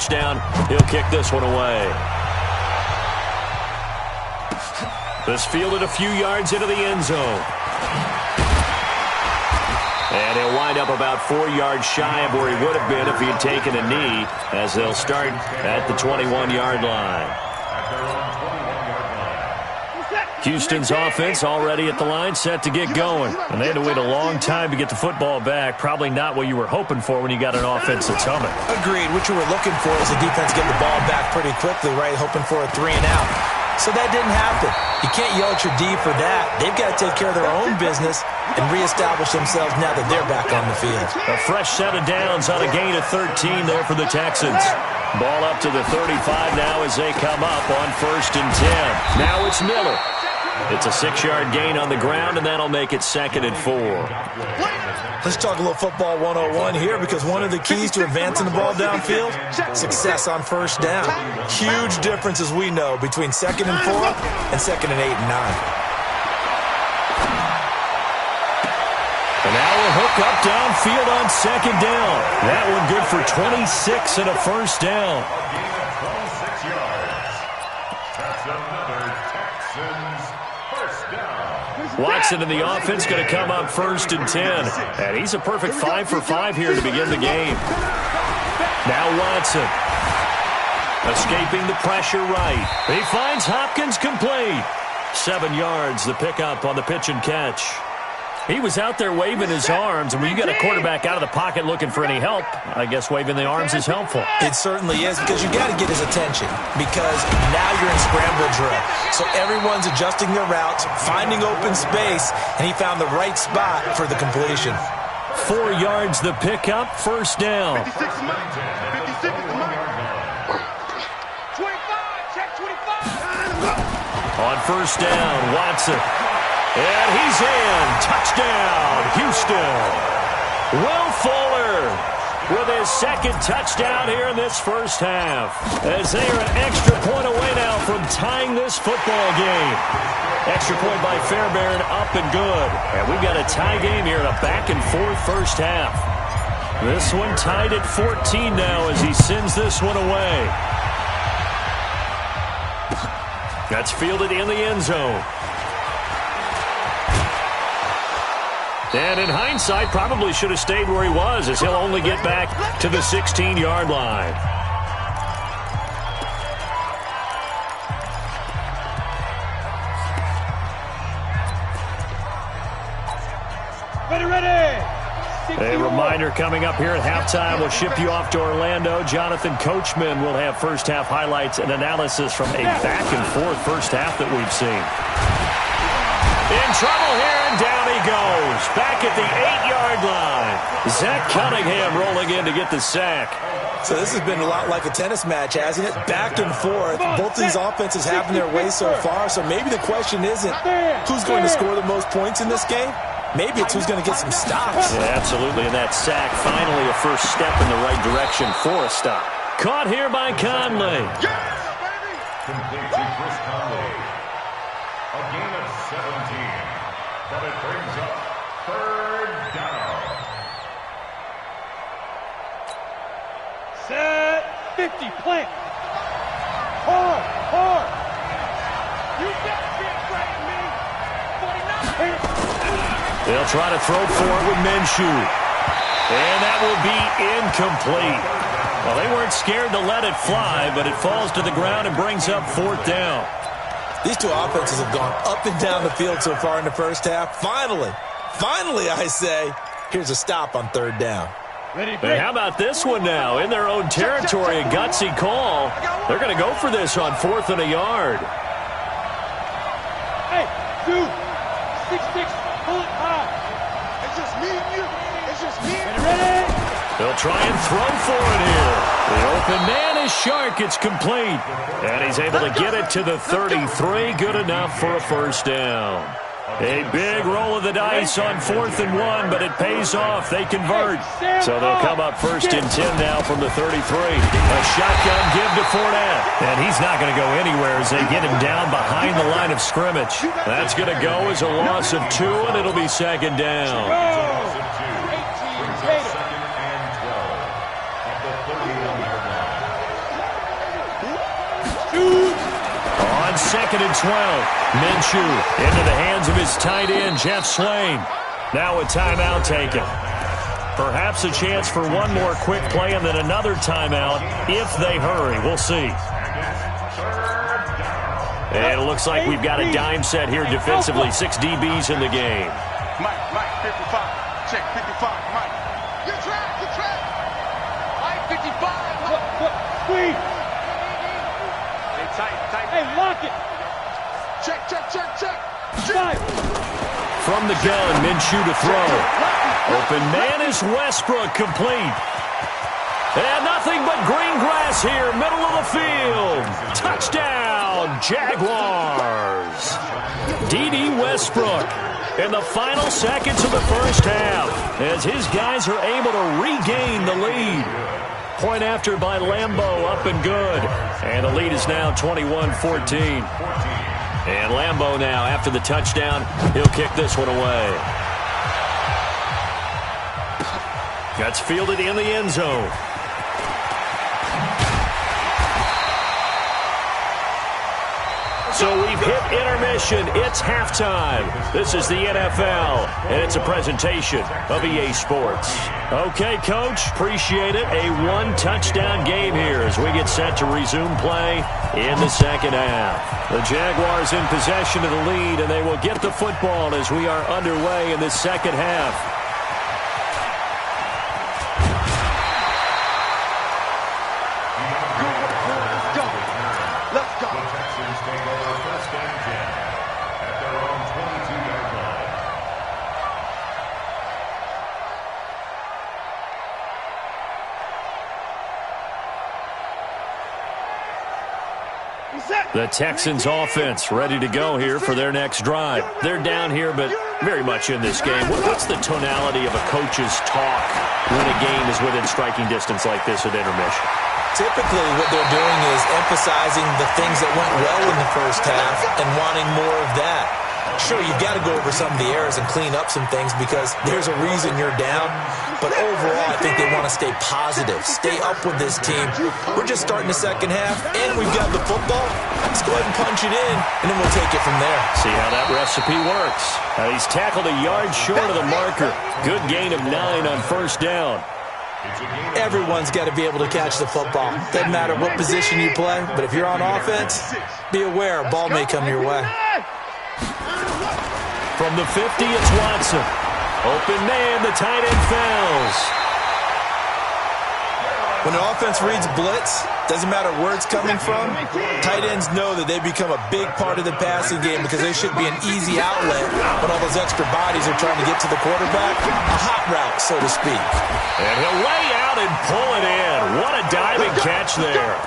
touchdown. He'll kick this one away. This fielded a few yards into the end zone. And he'll wind up about 4 yards shy of where he would have been if he had taken a knee, as they'll start at the 21-yard line. Houston's offense already at the line, set to get going. And they had to wait a long time to get the football back. Probably not what you were hoping for when you got an offense that's humming. Agreed. What you were looking for is the defense getting the ball back pretty quickly, right? Hoping for a 3-and-out. So that didn't happen. You can't yell at your D for that. They've got to take care of their own business and reestablish themselves now that they're back on the field. A fresh set of downs on a gain of 13 there for the Texans. Ball up to the 35 now as they come up on 1st and 10. Now it's Miller. It's a 6-yard gain on the ground, and that'll make it 2nd and 4. Let's talk a little football 101 here, because one of the keys to advancing the ball downfield, success on 1st down. Huge difference, as we know, between 2nd and 4 and 2nd and 8 and 9. And now a hook up downfield on 2nd down. That one good for 26 and a 1st down. Watson in the offense going to come up 1st and 10. And he's a perfect 5 for 5 here to begin the game. Now Watson. Escaping the pressure right. He finds Hopkins complete. 7 yards, the pickup on the pitch and catch. He was out there waving his arms, and when you got a quarterback out of the pocket looking for any help, I guess waving the arms is helpful. It certainly is, because you got to get his attention, because now you're in scramble drill. So everyone's adjusting their routes, finding open space, and he found the right spot for the completion. 4 yards the pickup, 1st down. 56 25, check 25. On 1st down, Watson. And he's in. Touchdown, Houston. Will Fuller with his 2nd touchdown here in this 1st half, as they are an extra point away now from tying this football game. Extra point by Fairbairn, up and good. And we've got a tie game here in a back-and-forth 1st half. This one tied at 14 now as he sends this one away. That's fielded in the end zone. And in hindsight, probably should have stayed where he was, as he'll only get back to the 16-yard line. A reminder coming up here at halftime. We'll ship you off to Orlando. Jonathan Coachman will have 1st half highlights and analysis from a back-and-forth 1st half that we've seen. In trouble here, and down he goes. Back at the 8-yard line. Zach Cunningham rolling in to get the sack. So this has been a lot like a tennis match, hasn't it? Back and forth. Both these offenses having their way so far. So maybe the question isn't who's going to score the most points in this game. Maybe it's who's going to get some stops. Yeah, absolutely. And that sack, finally a first step in the right direction for a stop. Caught here by Conley. Complete to Chris Conley. A gain of 17. But it brings up 3rd down. Set 50, plant. Hard. You got it, right, man. 49. They'll try to throw for it with Minshew. And that will be incomplete. Well, they weren't scared to let it fly, but it falls to the ground and brings up 4th down. These two offenses have gone up and down the field so far in the 1st half. Finally, I say, here's a stop on 3rd down. And how about this one now? In their own territory, a gutsy call. They're going to go for this on 4th and a yard. Hey, dude, 6'6", pull it high. It's just me and you. It's just me and you. Ready? They'll try and throw for it here. The open man is Shark. It's complete. And he's able to get it to the 33. Good enough for a 1st down. A big roll of the dice on 4th and 1, but it pays off. They convert. So they'll come up 1st and 10 now from the 33. A shotgun give to Fournette. And he's not going to go anywhere as they get him down behind the line of scrimmage. That's going to go as a loss of 2, and it'll be 2nd down. on 2nd and 12. Minshew into the hands of his tight end, Jeff Swain. Now a timeout taken. Perhaps a chance for one more quick play and then another timeout if they hurry. We'll see. And it looks like we've got a dime set here defensively. 6 DBs in the game. Mike, 55. Check 55, Mike. Good track. Mike, 55. Look, squeeze. Hey, tight. Hey, lock it. Check. Five. From the gun, Minshew to throw. Open man is Westbrook, complete. And nothing but green grass here, middle of the field. Touchdown, Jaguars. D.D. Westbrook in the final seconds of the first half as his guys are able to regain the lead. Point after by Lambeau, up and good. And the lead is now 21-14. And Lambeau now, after the touchdown, he'll kick this one away. That's fielded in the end zone. So we've hit intermission. It's halftime. This is the NFL, and it's a presentation of EA Sports. Okay, Coach, appreciate it. A one-touchdown game here as we get set to resume play in the second half. The Jaguars in possession of the lead, and they will get the football as we are underway in the second half. The Texans offense ready to go here for their next drive. They're down here, but very much in this game. What's the tonality of a coach's talk when a game is within striking distance like this at intermission? Typically, what they're doing is emphasizing the things that went well in the first half and wanting more of that. Sure, you've got to go over some of the errors and clean up some things because there's a reason you're down. But overall, I think they want to stay positive, stay up with this team. We're just starting the second half, and we've got the football. Let's go ahead and punch it in, and then we'll take it from there. See how that recipe works. He's tackled a yard short of the marker. Good gain of 9 on first down. Everyone's got to be able to catch the football. Doesn't matter what position you play, but if you're on offense, be aware a ball may come your way. From the 50, it's Watson. Open man, the tight end fails. When an offense reads blitz, doesn't matter where it's coming from, tight ends know that they become a big part of the passing game because they should be an easy outlet when all those extra bodies are trying to get to the quarterback. A hot route, so to speak. And he'll lay out and pull it in. What a diving catch there.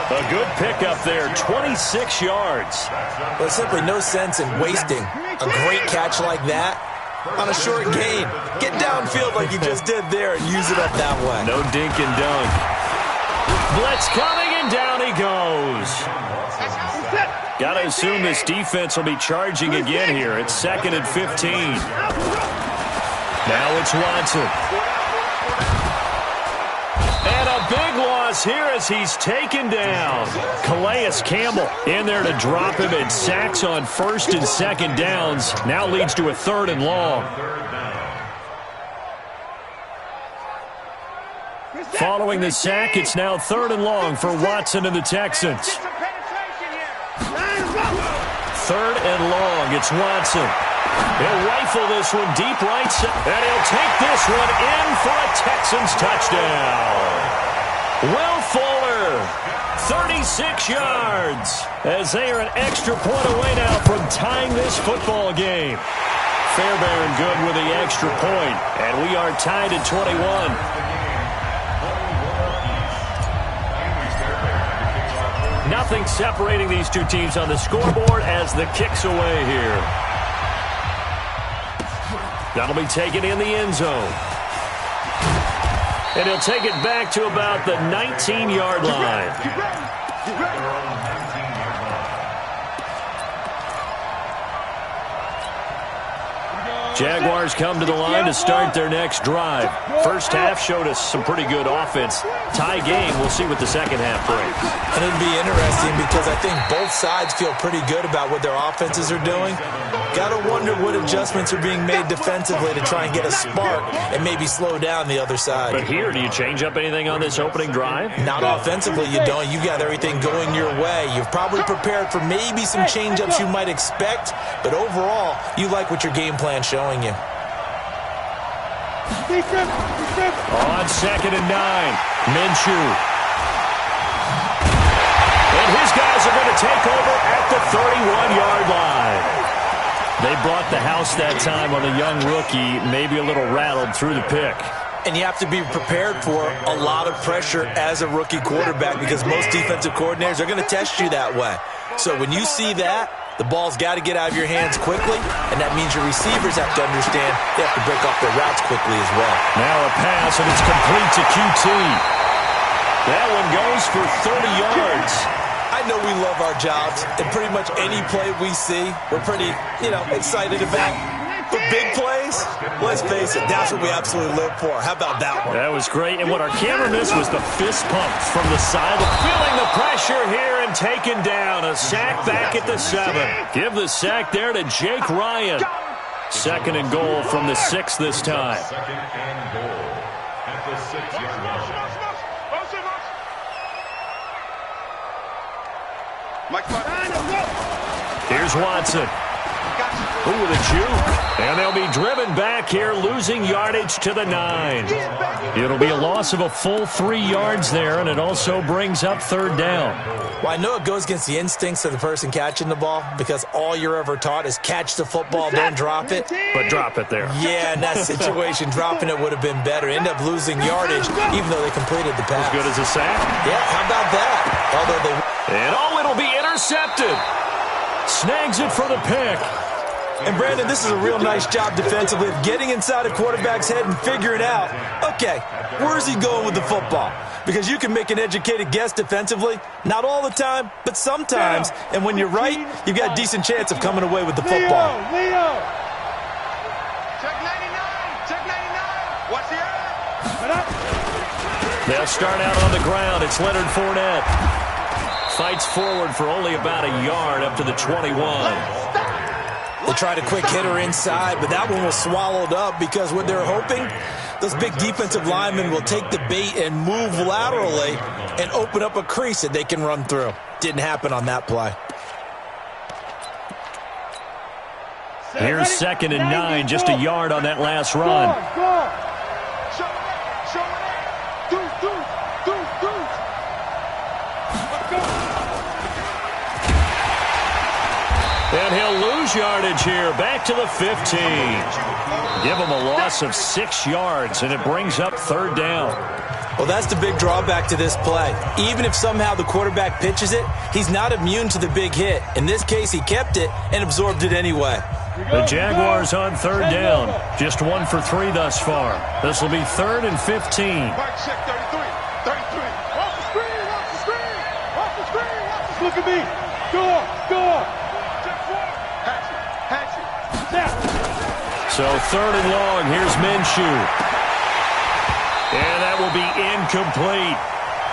A good pickup there, 26 yards. There's simply no sense in wasting a great catch like that on a short gain. Get downfield like you just did there and use it up that way. No dink and dunk. Blitz coming, and down he goes. Got to assume this defense will be charging again here. It's 2nd and 15. Now it's Watson. And a big loss here as he's taken down. Calais Campbell in there to drop him, and sacks on 1st and 2nd downs. Now leads to a 3rd and long. Following the sack, it's now 3rd and long for Watson and the Texans. 3rd and long, it's Watson. He'll rifle this one deep right side, and he'll take this one in for a Texans touchdown. Will Fuller, 36 yards, as they are an extra point away now from tying this football game. Fairbairn good with the extra point, and we are tied at 21. Nothing separating these two teams on the scoreboard as the kick's away here. That'll be taken in the end zone. And he'll take it back to about the 19-yard line. Jaguars come to the line to start their next drive. First half showed us some pretty good offense. Tie game, we'll see what the second half brings. And it'll be interesting because I think both sides feel pretty good about what their offenses are doing. Got to wonder what adjustments are being made defensively to try and get a spark and maybe slow down the other side. But here, do you change up anything on this opening drive? Not offensively, you don't. You got everything going your way. You've probably prepared for maybe some change-ups you might expect, but overall, you like what your game plan's showing you. On 2nd and 9, Minshew. And his guys are going to take over at the 31-yard line. They brought the house that time on a young rookie, maybe a little rattled through the pick. And you have to be prepared for a lot of pressure as a rookie quarterback because most defensive coordinators are going to test you that way. So when you see that, the ball's got to get out of your hands quickly, and that means your receivers have to understand they have to break off their routes quickly as well. Now a pass, and it's complete to QT. That one goes for 30 yards. I know we love our jobs, and pretty much any play we see, we're pretty, excited about. But big plays, let's face it, that's what we absolutely live for. How about that one? That was great, and what our camera missed was the fist pump from the side. Feeling the pressure here and taken down. A sack back at the 7. Give the sack there to Jake Ryan. 2nd and goal from the 6 this time. 2nd and goal at the 6-yard line. Here's Watson. Ooh, with a juke. And they'll be driven back here, losing yardage to the 9. It'll be a loss of a full 3 yards there, and it also brings up 3rd down. Well, I know it goes against the instincts of the person catching the ball because all you're ever taught is catch the football, don't drop it. But drop it there. Yeah, in that situation, dropping it would have been better. End up losing yardage, even though they completed the pass. As good as a sack? Yeah, how about that? And it'll be intercepted. Snags it for the pick. And, Brandon, this is a real nice job defensively of getting inside a quarterback's head and figuring out, okay, where's he going with the football? Because you can make an educated guess defensively, not all the time, but sometimes. And when you're right, you've got a decent chance of coming away with the football. Leo. Check 99. Check 99. What's the other? They'll start out on the ground. It's Leonard Fournette. Fights forward for only about a yard up to the 21. They tried a quick hitter inside, but that one was swallowed up because what they're hoping, those big defensive linemen will take the bait and move laterally and open up a crease that they can run through. Didn't happen on that play. Here's 2nd and 9, just a yard on that last run. And he'll lose yardage here, back to the 15. Give him a loss of 6 yards, and it brings up 3rd down. Well, that's the big drawback to this play. Even if somehow the quarterback pitches it, he's not immune to the big hit. In this case, he kept it and absorbed it anyway. The Jaguars on 3rd down. Just 1 for 3 thus far. This will be 3rd and 15. Mike, check 33. 33. Off the screen. Off the screen. Off the screen. Look at me. Go on. So 3rd and long, here's Minshew. And that will be incomplete.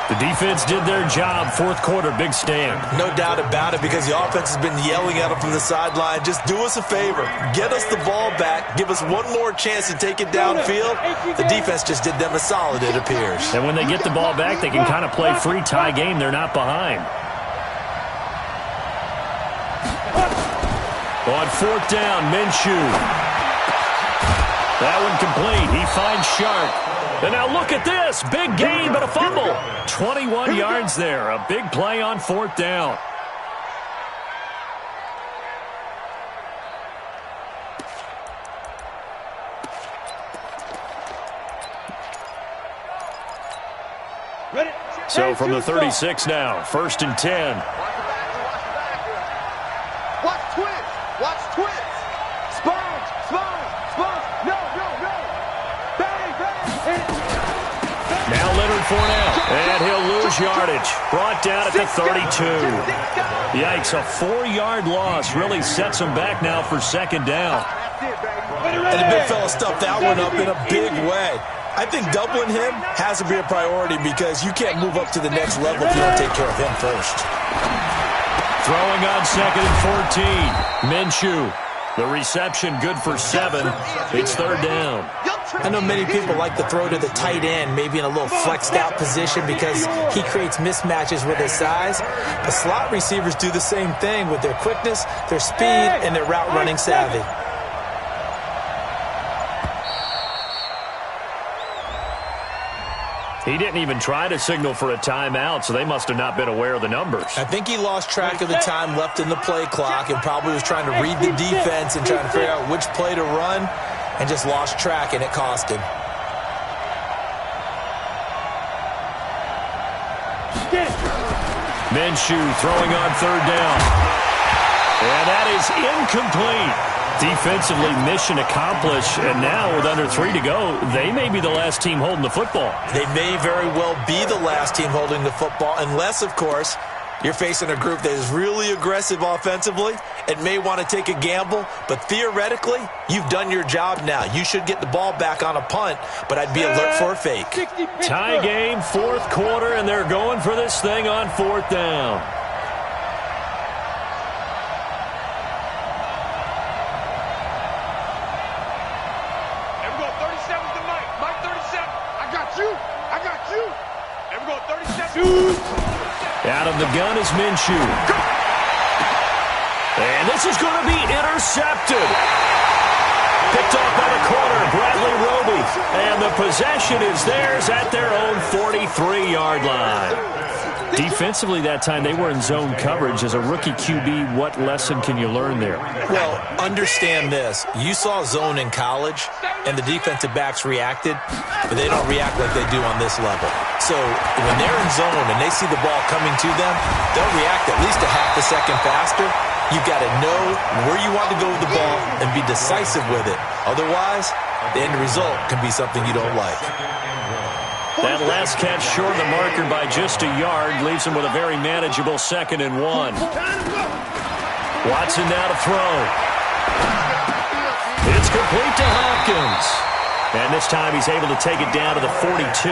The defense did their job. 4th quarter, big stand. No doubt about it because the offense has been yelling at them from the sideline. Just do us a favor. Get us the ball back. Give us one more chance to take it downfield. The defense just did them a solid, it appears. And when they get the ball back, they can kind of play free tie game. They're not behind. On 4th down, Minshew. That one complete. He finds Sharp. And now look at this. Big gain, but a fumble. 21 yards there. A big play on 4th down. So from the 36 now, 1st and 10. Watch twins. Watch twins. Sponge. No. Bang. Now Leonard Fournette. And he'll lose yardage. Brought down at the 32. Yikes, a 4-yard loss really sets him back now for 2nd down. And the big fella stuffed that one up in a big way. I think doubling him has to be a priority because you can't move up to the next level if you don't take care of him first. Throwing on 2nd and 14. Minshew. The reception good for 7. It's 3rd down. I know many people like to throw to the tight end, maybe in a little flexed out position because he creates mismatches with his size. The slot receivers do the same thing with their quickness, their speed, and their route running savvy. He didn't even try to signal for a timeout, so they must have not been aware of the numbers. I think he lost track of the time left in the play clock and probably was trying to read the defense and trying to figure out which play to run and just lost track, and it cost him. Minshew throwing on 3rd down. And that is incomplete. Defensively, mission accomplished, and now with under 3 to go, they may be the last team holding the football. They may very well be the last team holding the football, unless, of course, you're facing a group that is really aggressive offensively and may want to take a gamble, but theoretically, you've done your job now. You should get the ball back on a punt, but I'd be alert for a fake. Tie game, 4th quarter, and they're going for this thing on 4th down. Out of the gun is Minshew. And this is going to be intercepted. Picked off by the corner, Bradley Roby. And the possession is theirs at their own 43-yard line. Defensively that time, they were in zone coverage. As a rookie QB, what lesson can you learn there? Well, understand this. You saw zone in college, and the defensive backs reacted, but they don't react like they do on this level. So when they're in zone and they see the ball coming to them, they'll react at least a half a second faster. You've got to know where you want to go with the ball and be decisive with it. Otherwise, the end result can be something you don't like. That last catch short of the marker by just a yard leaves him with a very manageable 2nd and 1. Watson now to throw. It's complete to Hopkins. And this time he's able to take it down to the 42.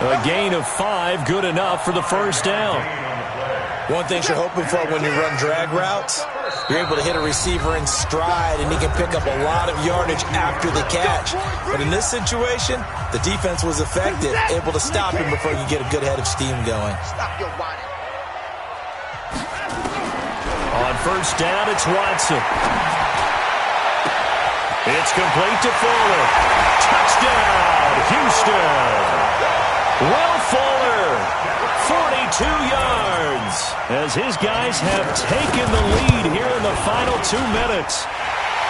A gain of 5, good enough for the 1st down. One thing you're hoping for when you run drag routes, you're able to hit a receiver in stride, and he can pick up a lot of yardage after the catch. But in this situation, the defense was effective, able to stop him before you get a good head of steam going. On 1st down, it's Watson. It's complete to Fuller. Touchdown, Houston. Will Fuller, 42 yards, as his guys have taken the lead here in the final 2 minutes.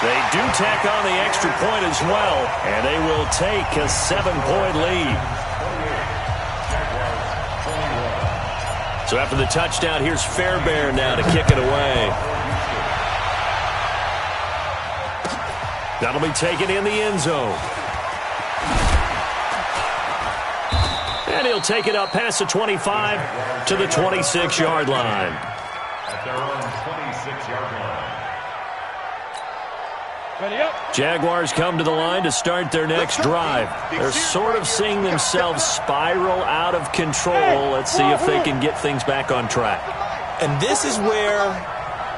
They do tack on the extra point as well, and they will take a 7-point lead. So after the touchdown, here's Fairbairn now to kick it away. That'll be taken in the end zone. And he'll take it up past the 25 to the 26-yard line. At their own 26-yard line. Ready up. Jaguars come to the line to start their next drive. They're sort of seeing themselves spiral out of control. Let's see if they can get things back on track. And this is where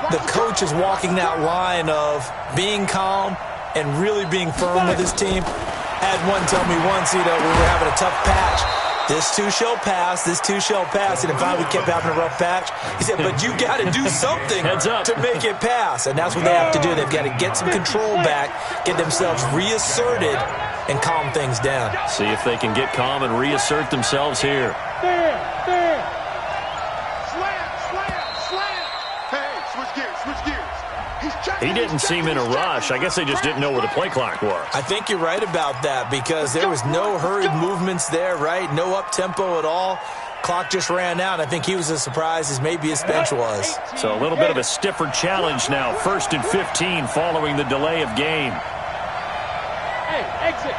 the coach is walking that line of being calm and really being firm with his team. Had one tell me once, when we were having a tough patch, this too shall pass, this too shall pass. And if we kept having a rough patch, he said, but you got to do something to make it pass. And that's what they have to do. They've got to get some control back, get themselves reasserted, and calm things down. See if they can get calm and reassert themselves here. There. Slam. Hey, switch gears. He didn't seem in a rush. I guess they just didn't know where the play clock was. I think you're right about that because there was no hurried movements there, right? No up-tempo at all. Clock just ran out. I think he was as surprised as maybe his bench was. So a little bit of a stiffer challenge now. 1st and 15 following the delay of game. Hey, exit.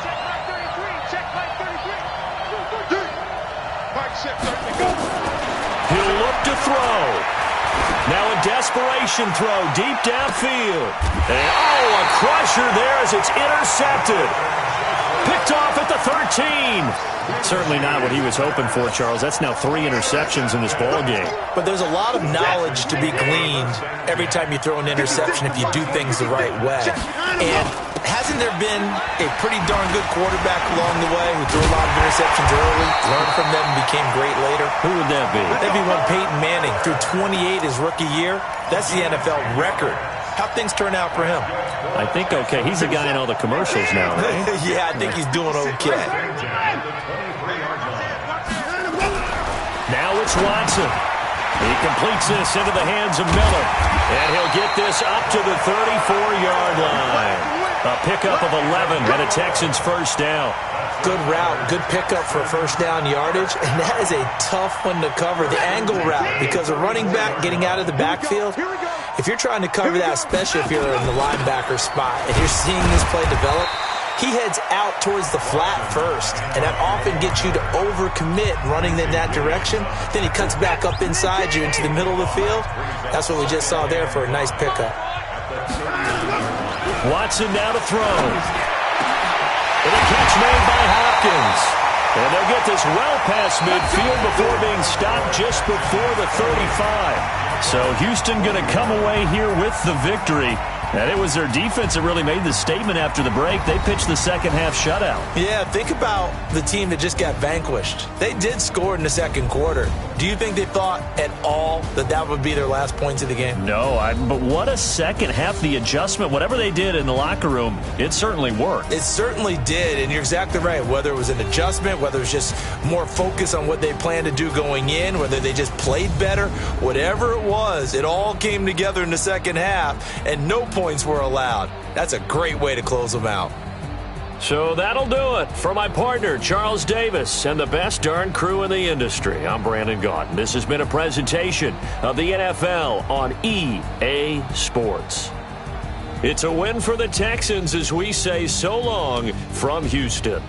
Check my 33. Mike check 33. Go. He'll look to throw. Now a desperation throw deep downfield. And, a crusher there as it's intercepted. Picked off at the 13. Certainly not what he was hoping for, Charles. That's now 3 interceptions in this ball game. But there's a lot of knowledge to be gleaned every time you throw an interception if you do things the right way. And hasn't there been a pretty darn good quarterback along the way who threw a lot of interceptions early, learned from them, and became great later? Who would that be? That'd be one Peyton Manning. Threw 28 his rookie year. That's the NFL record. How'd things turn out for him? I think okay. He's a guy in all the commercials now, right? Yeah, I think he's doing okay. Now it's Watson. He completes this into the hands of Miller. And he'll get this up to the 34-yard line. A pickup of 11 and a Texans first down. Good route, good pickup for first down yardage, and that is a tough one to cover, the angle route, because a running back getting out of the backfield, if you're trying to cover that, especially if you're in the linebacker spot and you're seeing this play develop, he heads out towards the flat first, and that often gets you to overcommit running in that direction. Then he cuts back up inside you into the middle of the field. That's what we just saw there for a nice pickup. Watson now to throw. And a catch made by Hopkins. And they'll get this well past midfield before being stopped just before the 35. So Houston going to come away here with the victory. And it was their defense that really made the statement after the break. They pitched the second half shutout. Yeah, think about the team that just got vanquished. They did score in the second quarter. Do you think they thought at all that that would be their last points of the game? No, but what a second half. The adjustment, whatever they did in the locker room, it certainly worked. It certainly did, and you're exactly right. Whether it was an adjustment, whether it was just more focus on what they planned to do going in, whether they just played better, whatever it was, it all came together in the second half, and no points were allowed. That's a great way to close them out. So that'll do it. For my partner, Charles Davis, and the best darn crew in the industry, I'm Brandon Gaudin. This has been a presentation of the NFL on EA Sports. It's a win for the Texans as we say so long from Houston.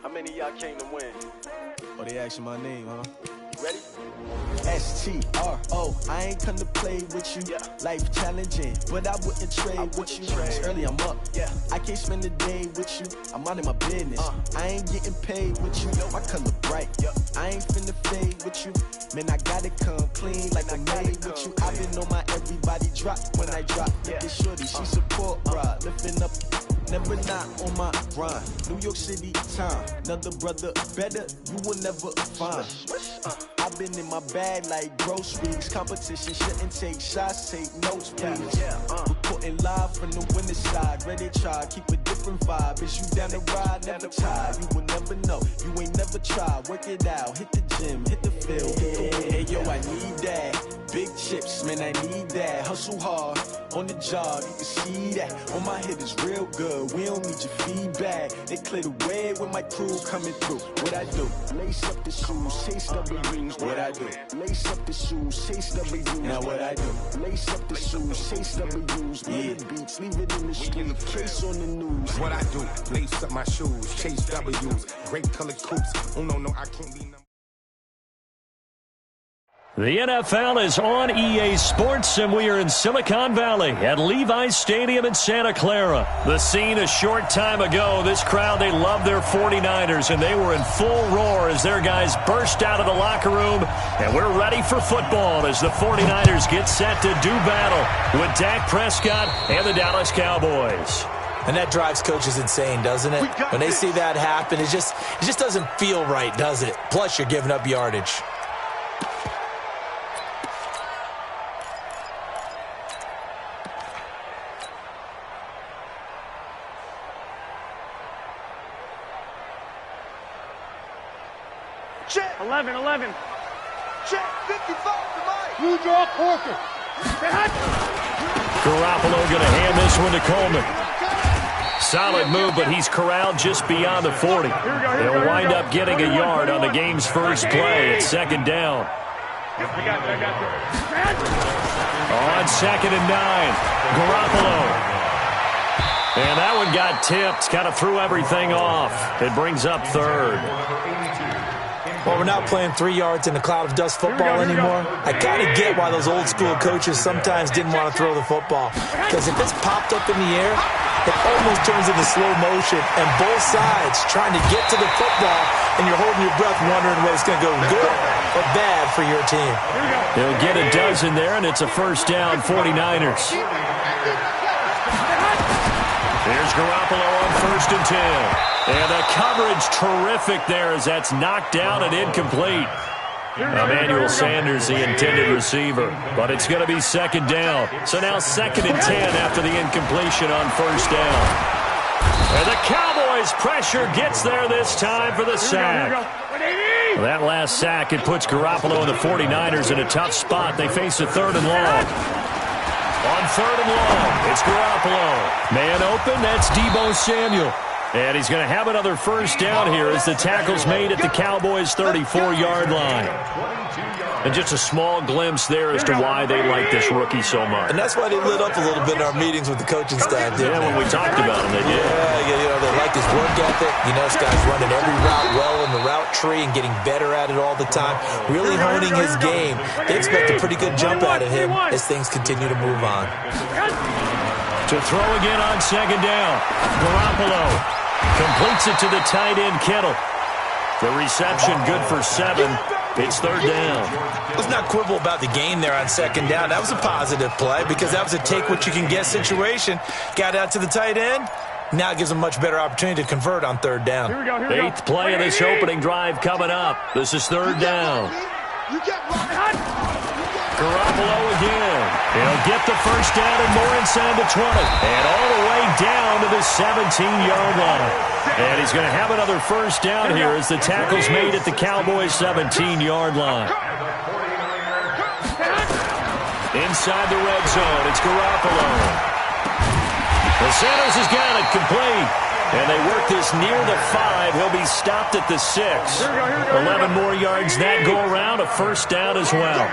How many of y'all came to win? Oh, they asking my name, huh? Ready? S-T-R-O, I ain't come to play with you. Life challenging, but I wouldn't trade with you. It's early, I'm up. I can't spend the day with you. I'm minding my business. I ain't getting paid with you. My color bright. I ain't finna fade with you. Man, I gotta come clean like I'm made with you. I've been on my everybody drop when I drop. Look at shorty, she support ride. Lifting up, never not on my grind. New York City time. Another brother better, you will never find. I've been in my bag like groceries. Competition shouldn't take shots, take notes, please. Reporting live from the winning side. Ready to try, keep a different vibe. Is you down the ride, never tired. You will never know, you ain't never tried. Work it out, hit the gym, hit the field. Hey yo, I need that. Big chips, man, I need that. Hustle hard, on the job, you can see that. On my hit is real good, we don't need your feedback. They clear the way with my crew coming through. What I do? Lace up the shoes, chase W's. What I do? Lace up the shoes, chase W's. Now what I do? Lace up the shoes, chase W's. Yeah, beats, leave it in the street, case on the news. What I do? Lace up my shoes, chase W's. Great colored coops. Oh no, I can't be number. The NFL is on EA Sports, and we are in Silicon Valley at Levi's Stadium in Santa Clara. The scene a short time ago, this crowd, they love their 49ers, and they were in full roar as their guys burst out of the locker room, and we're ready for football as the 49ers get set to do battle with Dak Prescott and the Dallas Cowboys. And that drives coaches insane, doesn't it? When they see that happen, it just doesn't feel right, does it? Plus, you're giving up yardage. Check. 11. Check. 55 to Mike. You draw Corker. Garoppolo going to hand this one to Coleman. Solid move, but he's corralled just beyond the 40. He'll wind up getting a yard on the game's first play. It's second down. On 2nd and 9, Garoppolo. And that one got tipped, kind of threw everything off. It brings up 3rd. Well, we're not playing 3 yards in a cloud of dust football anymore. I kind of get why those old school coaches sometimes didn't want to throw the football. Because if it's popped up in the air, it almost turns into slow motion. And both sides trying to get to the football, and you're holding your breath wondering whether it's going to go good or bad for your team. They'll get a dozen there, and it's a first down, 49ers. Here's Garoppolo on 1st and 10. And the coverage terrific there as that's knocked down and incomplete. Emmanuel Sanders, the intended receiver. But it's going to be 2nd down. So now 2nd and 10 after the incompletion on 1st down. And the Cowboys' pressure gets there this time for the sack. Well, that last sack, it puts Garoppolo and the 49ers in a tough spot. They face a 3rd and long. On 3rd and long, it's Garoppolo. Man open, that's Deebo Samuel. And he's going to have another first down here as the tackle's made at the Cowboys' 34-yard line. And just a small glimpse there as to why they like this rookie so much. And that's why they lit up a little bit in our meetings with the coaching staff, didn't they? When we talked about him, they did. Yeah, they like his work ethic. This guy's running every route well in the route tree and getting better at it all the time, really honing his game. They expect a pretty good jump out of him as things continue to move on. To throw again on 2nd down, Garoppolo completes it to the tight end, Kittle. The reception good for 7. It's 3rd down. Let's not quibble about the gain there on 2nd down. That was a positive play because that was a take-what-you-can-get situation. Got out to the tight end. Now it gives them a much better opportunity to convert on 3rd down. 8th play of this opening drive coming up. This is 3rd down. Garoppolo again. He'll get the first down and more inside the 20. And all the way down to the 17-yard line. And he's going to have another first down here as the tackle's made at the Cowboys' 17-yard line. Inside the red zone, it's Garoppolo. The Sanders has got it complete. And they work this near the 5. He'll be stopped at the 6. 11 more yards that go around. A first down as well.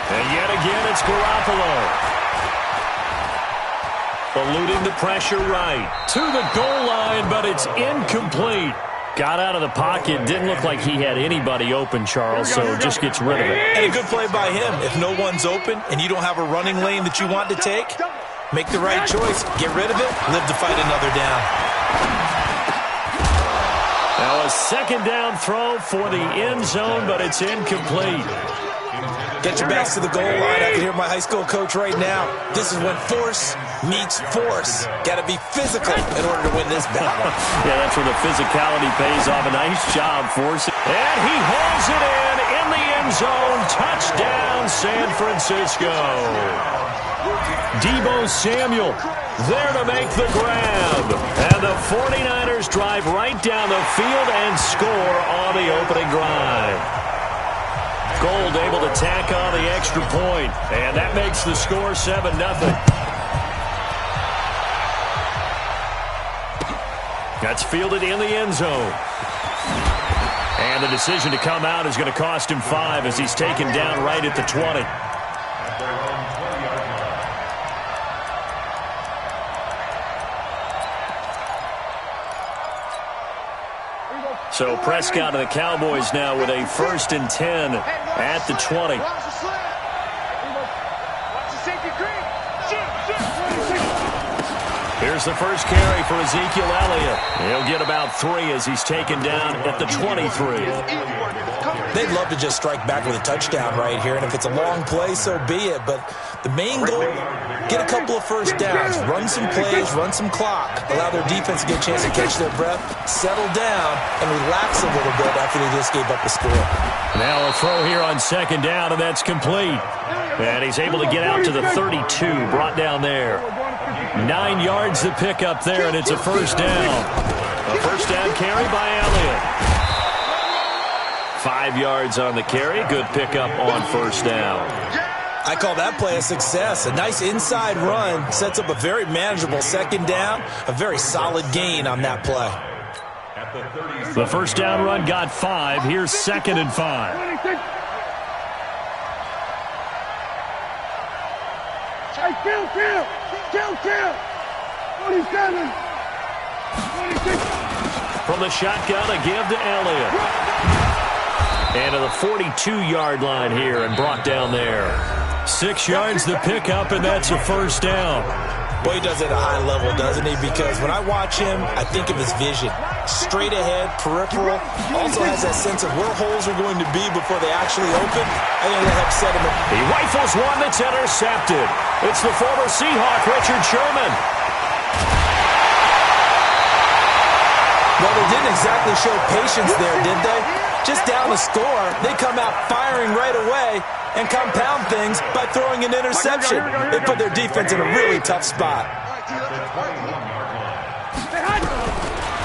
And yet again, it's Garoppolo. Eluding the pressure right. To the goal line, but it's incomplete. Got out of the pocket. Didn't look like he had anybody open, Charles, so just gets rid of it. And a good play by him. If no one's open and you don't have a running lane that you want to take, make the right choice. Get rid of it. Live to fight another down. Now a second down throw for the end zone, but it's incomplete. Get your backs to the goal line. I can hear my high school coach right now. This is when force meets force. Got to be physical in order to win this battle. Yeah, that's where the physicality pays off. A nice job forcing. And he hauls it in the end zone. Touchdown, San Francisco. Deebo Samuel there to make the grab. And the 49ers drive right down the field and score on the opening drive. Gold able to tack on the extra point, and that makes the score 7-0. That's fielded in the end zone. And the decision to come out is going to cost him 5 as he's taken down right at the 20. So Prescott and the Cowboys now with a 1st and 10 at the 20. Here's the first carry for Ezekiel Elliott. He'll get about 3 as he's taken down at the 23. They'd love to just strike back with a touchdown right here, and if it's a long play, so be it. But the main goal, get a couple of first downs, run some plays, run some clock, allow their defense to get a chance to catch their breath, settle down, and relax a little bit after they just gave up a score. Now a throw here on 2nd down, and that's complete. And he's able to get out to the 32, brought down there. 9 yards to pick up there, and it's a 1st down. A 1st down carry by Elliott. 5 yards on the carry. Good pickup on 1st down. I call that play a success. A nice inside run sets up a very manageable 2nd down. A very solid gain on that play. The 1st down run got 5. Here's 2nd and 5. Hey, kill. 27. 26. From the shotgun, a give to Elliott. And to the 42-yard line here and brought down there. 6 yards to pick up, and that's a 1st down. Boy, he does it at a high level, doesn't he? Because when I watch him, I think of his vision. Straight ahead, peripheral. Also has that sense of where holes are going to be before they actually open. I think that helps set him up. He rifles one that's intercepted. It's the former Seahawk, Richard Sherman. Well, they didn't exactly show patience there, did they? Just down the score, they come out firing right away and compound things by throwing an interception. They put their defense in a really tough spot.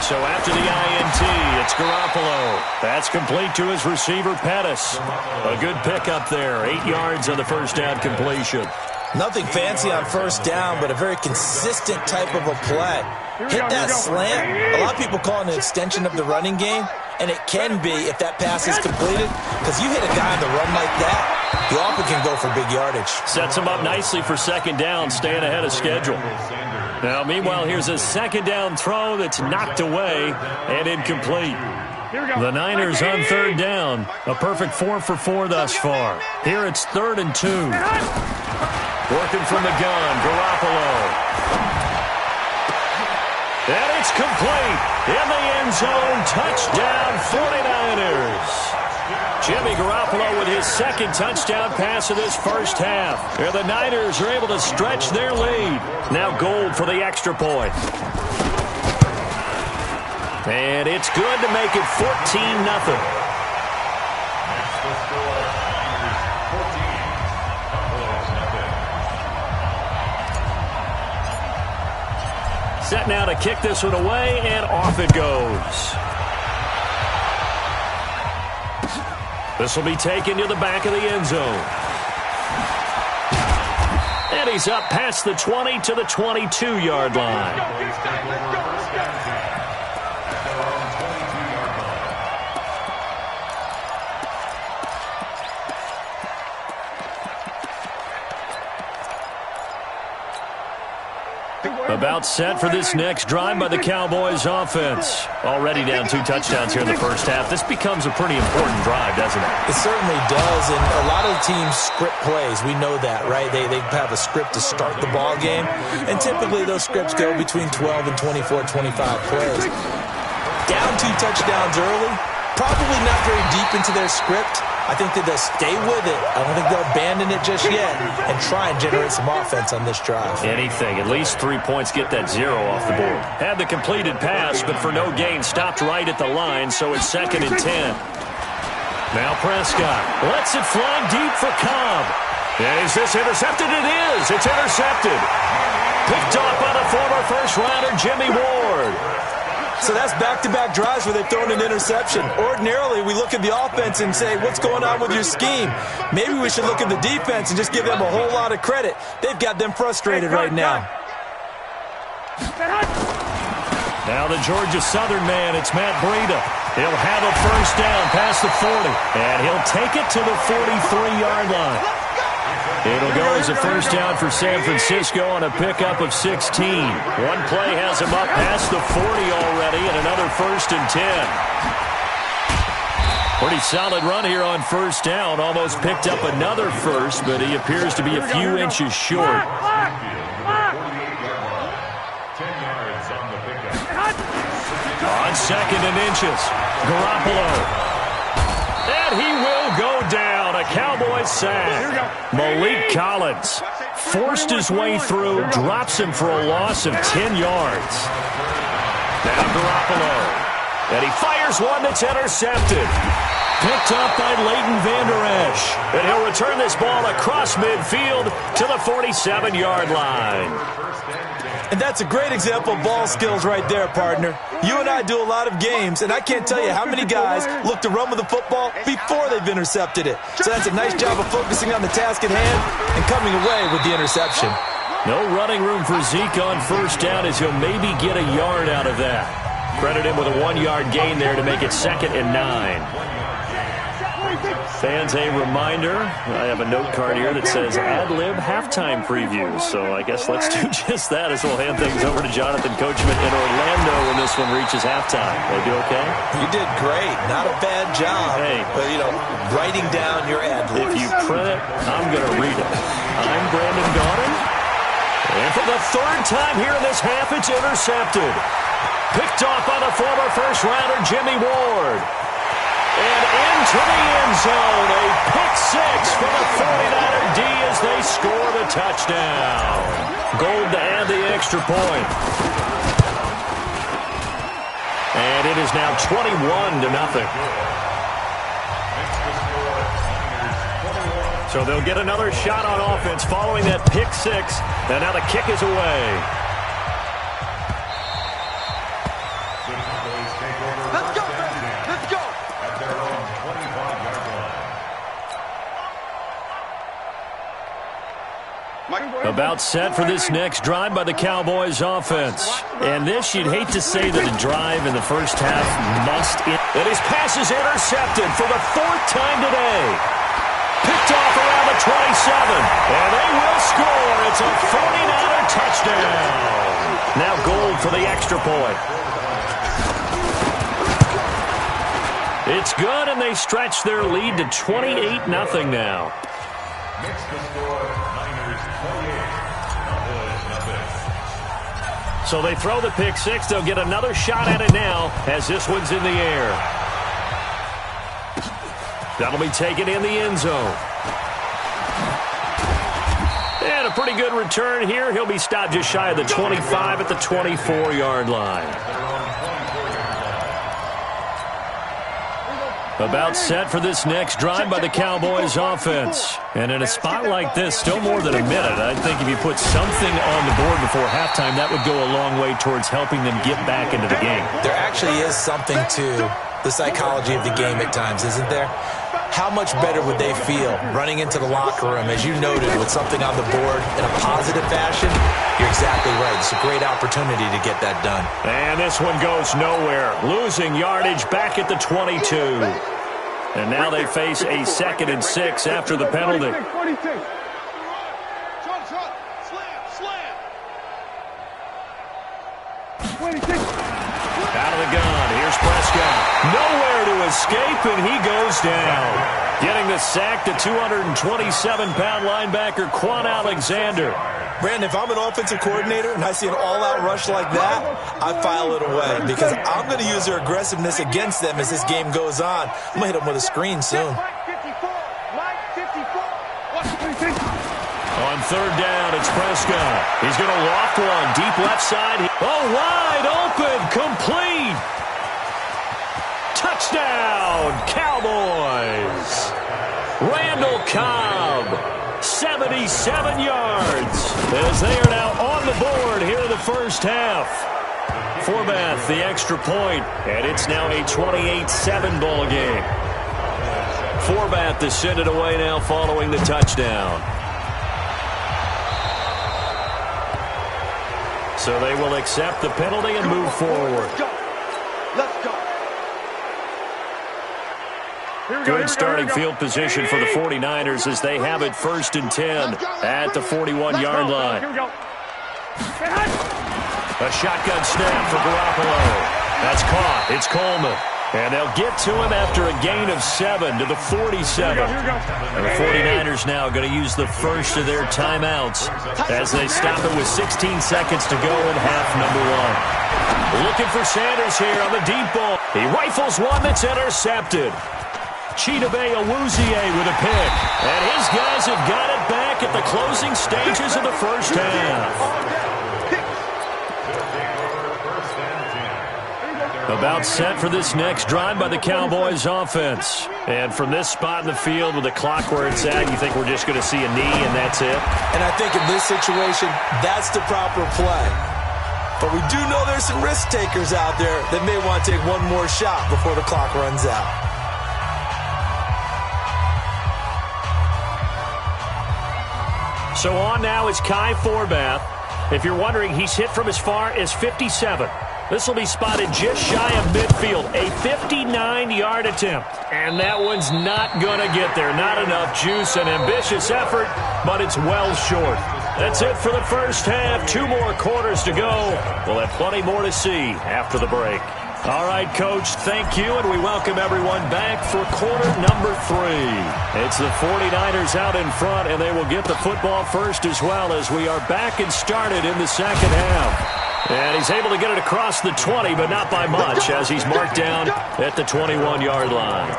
So after the INT, it's Garoppolo. That's complete to his receiver, Pettis. A good pickup there. 8 yards on the 1st down completion. Nothing fancy on 1st down, but a very consistent type of a play. Hit that slant. A lot of people call it an extension of the running game, and it can be if that pass is completed, because you hit a guy on the run like that, you often can go for big yardage. Sets him up nicely for 2nd down, staying ahead of schedule. Now, meanwhile, here's a 2nd down throw that's knocked away and incomplete. The Niners on 3rd down. A perfect 4 for 4 thus far. Here it's 3rd and 2. Working from the gun, Garoppolo. And it's complete. In the end zone, touchdown 49ers. Jimmy Garoppolo with his 2nd touchdown pass of this 1st half. And the Niners are able to stretch their lead. Now Gold for the extra point. And it's good to make it 14-0. Set now to kick this one away, and off it goes. This will be taken to the back of the end zone. And he's up past the 20 to the 22-yard line. About set for this next drive by the Cowboys offense. Already down 2 touchdowns here in the first half. This becomes a pretty important drive, doesn't it? It certainly does, and a lot of the teams script plays. We know that, right? They have a script to start the ball game, and typically those scripts go between 12 and 24, 25 plays. Down 2 touchdowns early, probably not very deep into their script. I think that they'll stay with it. I don't think they'll abandon it just yet and try and generate some offense on this drive. Anything. At least 3 points, get that 0 off the board. Had the completed pass, but for no gain, stopped right at the line, so it's 2nd and 10. Now Prescott lets it fly deep for Cobb. And is this intercepted? It is. It's intercepted. Picked off by the former first-rounder Jimmy Ward. So that's back-to-back drives where they've thrown an interception. Ordinarily, we look at the offense and say, what's going on with your scheme? Maybe we should look at the defense and just give them a whole lot of credit. They've got them frustrated right now. Now the Georgia Southern man, it's Matt Breida. He'll have a first down past the 40, and he'll take it to the 43-yard line. It'll go as a first down for San Francisco on a pickup of 16. One play has him up past the 40 already, and another 1st and 10. Pretty solid run here on first down. Almost picked up another first, but he appears to be a few inches short. 10 yards on the pickup. On 2nd and inches, Garoppolo. And he will go down. A Cowboys sack. Malik Collins forced his way through, drops him for a loss of 10 yards. Now Garoppolo. And he fires one that's intercepted. Picked up by Leighton Vander Esch. And he'll return this ball across midfield to the 47-yard line. And that's a great example of ball skills right there, partner. You and I do a lot of games, and I can't tell you how many guys look to run with the football before they've intercepted it. So that's a nice job of focusing on the task at hand and coming away with the interception. No running room for Zeke on first down as he'll maybe get a yard out of that. Credit him with a 1-yard gain there to make it 2nd and 9. Fans, a reminder, I have a note card here that says ad-lib halftime preview. So I guess let's do just that as we'll hand things over to Jonathan Coachman in Orlando when this one reaches halftime. Will I do okay? You did great. Not a bad job. Hey. But, writing down your ad-libs. If you print it, I'm going to read it. I'm Brandon Gaudin. And for the 3rd time here in this half, it's intercepted. Picked off by the former first-rounder Jimmy Ward. And into the end zone, a pick-6 for the 49er D as they score the touchdown. Gold to add the extra point. And it is now 21-0. So they'll get another shot on offense following that pick-6. And now the kick is away. About set for this next drive by the Cowboys offense. And this, you'd hate to say that a drive in the first half must end. And his pass is intercepted for the 4th time today. Picked off around the 27. And they will score. It's a 49er touchdown. Now gold for the extra point. It's good, and they stretch their lead to 28-0 now. Makes the score Niners 28. So they throw the pick-6. They'll get another shot at it now as this one's in the air. That'll be taken in the end zone. And a pretty good return here. He'll be stopped just shy of the 25 at the 24-yard line. About set for this next drive by the Cowboys offense. And in a spot like this, still more than a minute, I think if you put something on the board before halftime, that would go a long way towards helping them get back into the game. There actually is something to the psychology of the game at times, isn't there? How much better would they feel running into the locker room, as you noted, with something on the board in a positive fashion? You're exactly right. It's a great opportunity to get that done. And this one goes nowhere. Losing yardage back at the 22. And now they face a 2nd and 6 after the penalty. Nowhere to escape, and he goes down. Getting the sack, the 227-pound linebacker, Quan Alexander. Brandon, if I'm an offensive coordinator and I see an all-out rush like that, I file it away because I'm going to use their aggressiveness against them as this game goes on. I'm going to hit them with a screen soon. On third down, it's Prescott. He's going to loft one, deep left side. Oh, wide open, complete. Touchdown, Cowboys. Randall Cobb, 77 yards, as they are now on the board here in the first half. Forbath, the extra point, and it's now a 28-7 ball game. Forbath to send it away now following the touchdown. So they will accept the penalty and move forward. Let's go. Good starting field position for the 49ers as they have it 1st and 10 at the 41-yard line. A shotgun snap for Garoppolo. That's caught. It's Coleman. And they'll get to him after a gain of 7 to the 47. And the 49ers now going to use the first of their timeouts as they stop it with 16 seconds to go in half number 1. Looking for Sanders here on the deep ball. He rifles one that's intercepted. Chidobe Awuzie with a pick. And his guys have got it back at the closing stages of the first half. About set for this next drive by the Cowboys offense. And from this spot in the field with the clock where it's at, you think we're just going to see a knee and that's it? And I think in this situation, that's the proper play. But we do know there's some risk takers out there that may want to take one more shot before the clock runs out. So on now is Kai Forbath. If you're wondering, he's hit from as far as 57. This will be spotted just shy of midfield. A 59-yard attempt. And that one's not going to get there. Not enough juice, an ambitious effort, but it's well short. That's it for the first half. 2 more quarters to go. We'll have plenty more to see after the break. All right, Coach, thank you, and we welcome everyone back for quarter number 3. It's the 49ers out in front, and they will get the football first as well as we are back and started in the second half. And he's able to get it across the 20, but not by much, as he's marked down at the 21-yard line.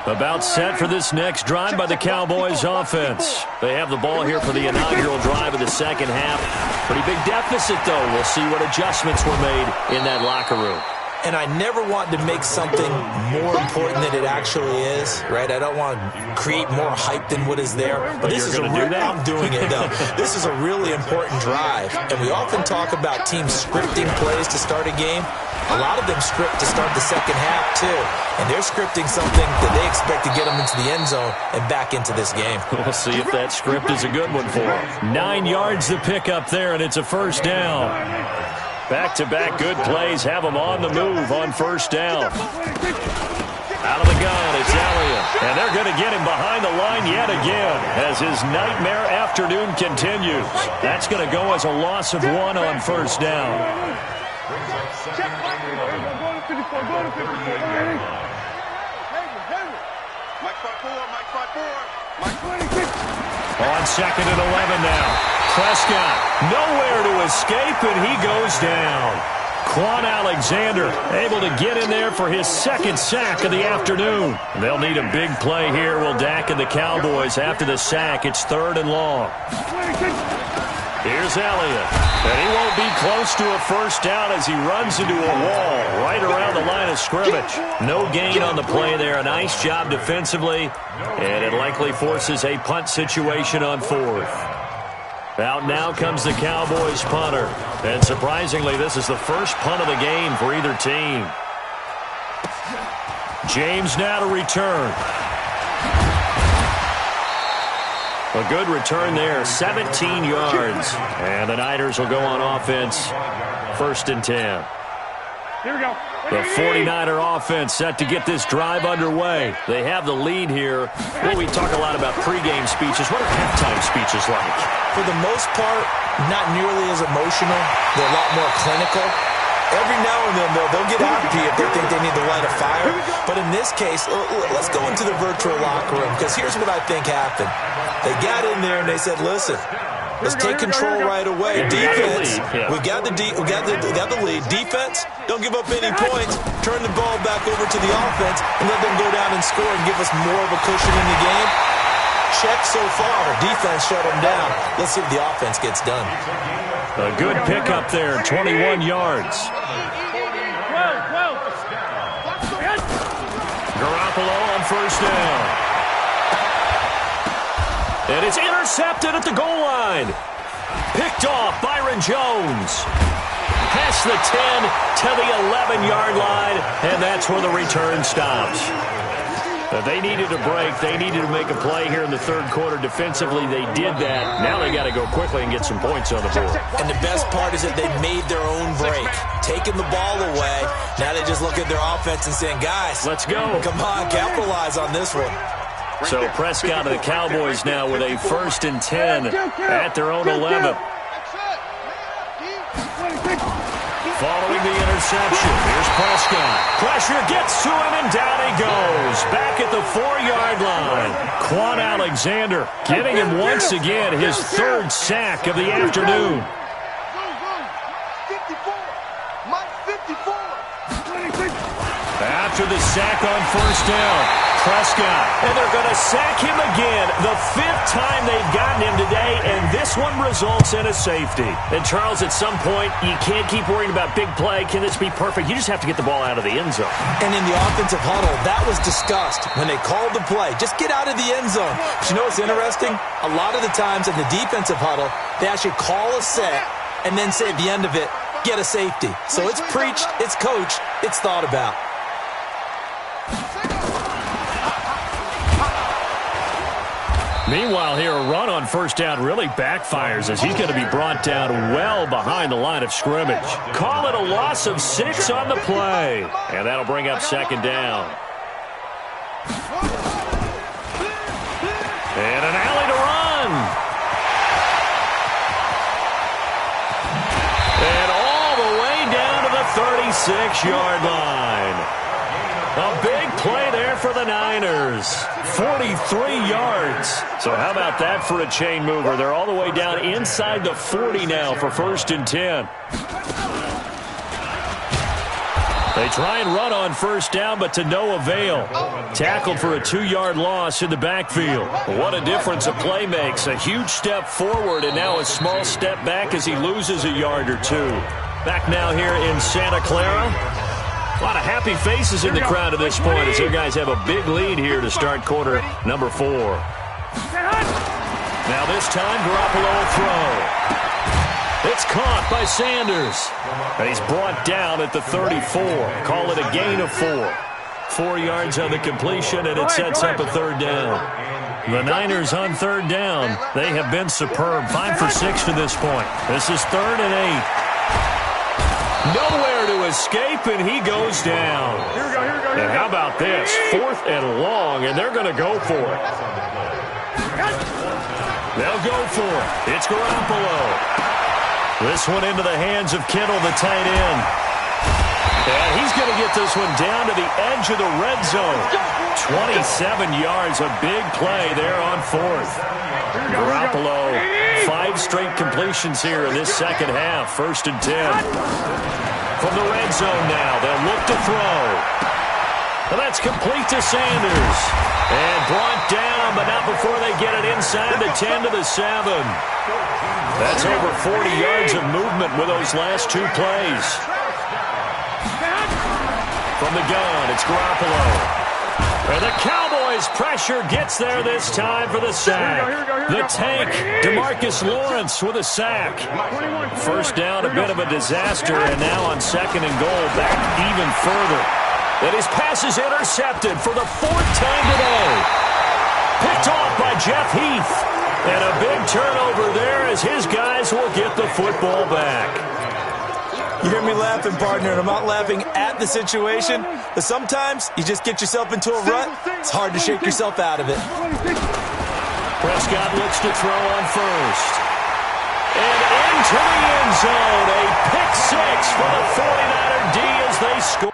About set for this next drive by the Cowboys offense. They have the ball here for the inaugural drive of the second half. Pretty big deficit, though. We'll see what adjustments were made in that locker room. And I never want to make something more important than it actually is, right? I don't want to create more hype than what is there. But this is a real, I'm doing it, though. This is a really important drive. And we often talk about teams scripting plays to start a game. A lot of them script to start the second half, too. And they're scripting something that they expect to get them into the end zone and back into this game. We'll see if that script is a good one for them. 9 yards to pick up there, and it's a first down. Back-to-back good plays have them on the move on first down. Out of the gun, it's Elliott. And they're going to get him behind the line yet again as his nightmare afternoon continues. That's going to go as a loss of 1 on first down. On second and 11 now. Prescott, nowhere to escape, and he goes down. Quan Alexander able to get in there for his second sack of the afternoon. They'll need a big play here, will Dak and the Cowboys. After the sack, it's 3rd and long. Here's Elliott, and he won't be close to a first down as he runs into a wall right around the line of scrimmage. No gain on the play there. A nice job defensively, and it likely forces a punt situation on 4th. Out now comes the Cowboys punter. And surprisingly, this is the first punt of the game for either team. James now to return. A good return there, 17 yards. And the Niners will go on offense, 1st and 10. Here we go. The 49er offense set to get this drive underway. They have the lead here. Well, we talk a lot about pregame speeches. What are halftime speeches like? For the most part, not nearly as emotional. They're a lot more clinical. Every now and then, they'll get happy if they think they need to light a fire. But in this case, let's go into the virtual locker room, because here's what I think happened. They got in there and they said, listen, let's take control right away. Defense, we got the lead. Defense, don't give up any points. Turn the ball back over to the offense and let them go down and score and give us more of a cushion in the game. Check so far. Defense shut them down. Let's see if the offense gets done. A good pickup there, 21 yards. Garoppolo on first down. And it's intercepted at the goal line. Picked off Byron Jones. Past the 10 to the 11-yard line, and that's where the return stops. They needed a break. They needed to make a play here in the third quarter. Defensively, they did that. Now they got to go quickly and get some points on the board. And the best part is that they made their own break. Taking the ball away. Now they just look at their offense and saying, guys, let's go. Come on, capitalize on this one. So Prescott of the Cowboys now with a 1st and 10 at their own 11. Following the interception, here's Prescott. Pressure gets to him, and down he goes. Back at the 4-yard line. Quan Alexander getting him once again his 3rd sack of the afternoon. 54. Mike 54. After the sack on first down, Prescott, and they're going to sack him again, the 5th time they've gotten him today, and this one results in a safety. And Charles, at some point, you can't keep worrying about big play. Can this be perfect? You just have to get the ball out of the end zone. And in the offensive huddle, that was discussed when they called the play. Just get out of the end zone. But you know what's interesting? A lot of the times in the defensive huddle, they actually call a set and then say at the end of it, get a safety. So it's preached, it's coached, it's thought about. Meanwhile here, a run on first down really backfires as he's going to be brought down well behind the line of scrimmage. Call it a loss of 6 on the play. And that'll bring up 2nd down. And an alley to run. And all the way down to the 36-yard line. A big play there for the Niners. 43 yards. So how about that for a chain mover? They're all the way down inside the 40 now for 1st and 10. They try and run on first down, but to no avail. Tackled for a 2-yard loss in the backfield. What a difference a play makes. A huge step forward and now a small step back as he loses a yard or 2. Back now here in Santa Clara. A lot of happy faces in the crowd at this point as their guys have a big lead here to start quarter number 4. Now this time, Garoppolo will throw. It's caught by Sanders. And he's brought down at the 34. Call it a gain of 4. 4 yards on the completion, and it sets up a 3rd down. The Niners on 3rd down. They have been superb. 5 for 6 to this point. This is 3rd and 8. Nowhere to escape, and he goes down. And how about this? 4th and long, and they're going to go for it. They'll go for it. It's Garoppolo. This one into the hands of Kittle, the tight end. And he's going to get this one down to the edge of the red zone. 27 yards, a big play there on 4th. Garoppolo, 5 straight completions here in this second half. 1st and 10. From the red zone now, they'll look to throw. And that's complete to Sanders. And brought down, but not before they get it inside the 10 to the 7. That's over 40 yards of movement with those last 2 plays. From the gun, it's Garoppolo. And the Cowboys' pressure gets there this time for the sack. The tank, DeMarcus Lawrence with a sack. 1st down, a bit of a disaster, and now on 2nd and goal, back even further. And his pass is intercepted for the 4th time today. Picked off by Jeff Heath. And a big turnover there as his guys will get the football back. You hear me laughing, partner, and I'm not laughing at the situation, but sometimes you just get yourself into a rut. It's hard to shake yourself out of it. Prescott looks to throw on first. And to the end zone. A pick six for the 49er D as they score.